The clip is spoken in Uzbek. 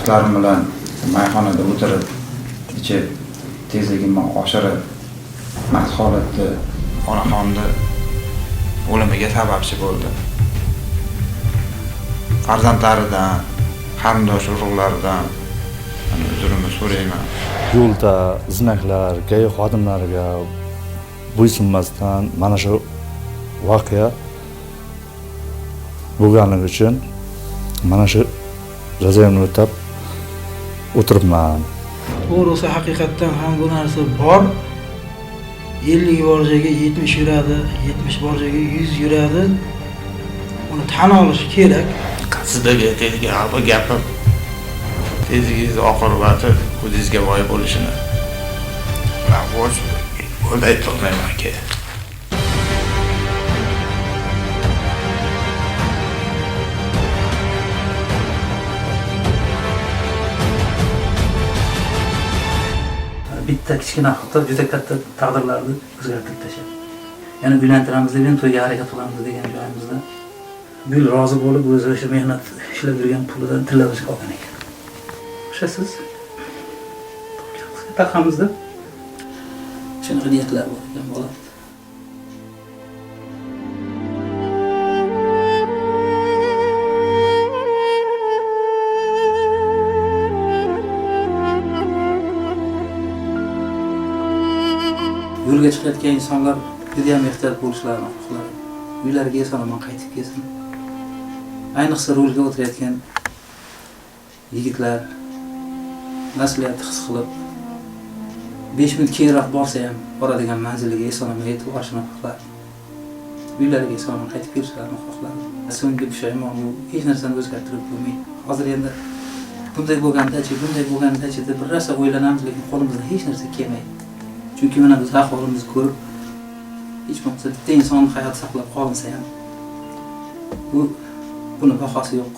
hamkasblarim bilan mayxonada o'tirib, ichib, tezligimni oshirib, mast holatda onaxonni o'limiga sababchi bo'ldi. Farzandlaridan, qarindosh urug'laridan uzrimni so'rayman. Yo'lda znaklar, gay xodimlariga bo'ysunmasdan mana shu voqea bo'lganligi uchun mana shu jazoimni o'tab o'tiribman. To'g'risi haqiqatdan ham bu narsa bor. 50 bor joyga 70 yuradi, 70 bor joyga 100 yuradi. Uni tan olish kerak. Sizlarga tezga gapim tezligingiz oqibati o'zingizga moy bo'lishini men aytolmayman aka. Bitta kichkina xato juda katta taqdirlarni o'zgartirib tashladi. Ya'ni uylantiramiz deb to'yga harakat qilamiz degan joyimizda bu yil rozi bo'lib o'zi o'sha mehnat ishlab yurgan pulidan tillab olgan ekan. O'shasiz taqamizda shunaqa niyatlar bor ekan bola. Yo'lga chiqayotgan insonlar juda ham ehtiyot bo'lishlarini xohlayman. Uylariga eson-omon qaytib kelsin. Ayniqsa rulga o'tirayotgan yigitlar mas'uliyatni his qilib 5 minut keyinroq borsa ham boradigan manziliga eson-omon yetib olishini xohlayman. Uylariga eson-omon qaytib kelishlarini xohlayman. So'nggi pushaymon bu hech narsani o'zgartirib bo'lmaydi. Hozir endi bunday bo'lgandachi deb bir narsa o'ylanamiz, lekin qo'limizdan hech narsa kelmaydi. Chunki mana biz ahvolimizni ko'rib, hech bo'lmasa bitta insonning hayoti saqlab qolinsa ham, buni bahosi yo'q.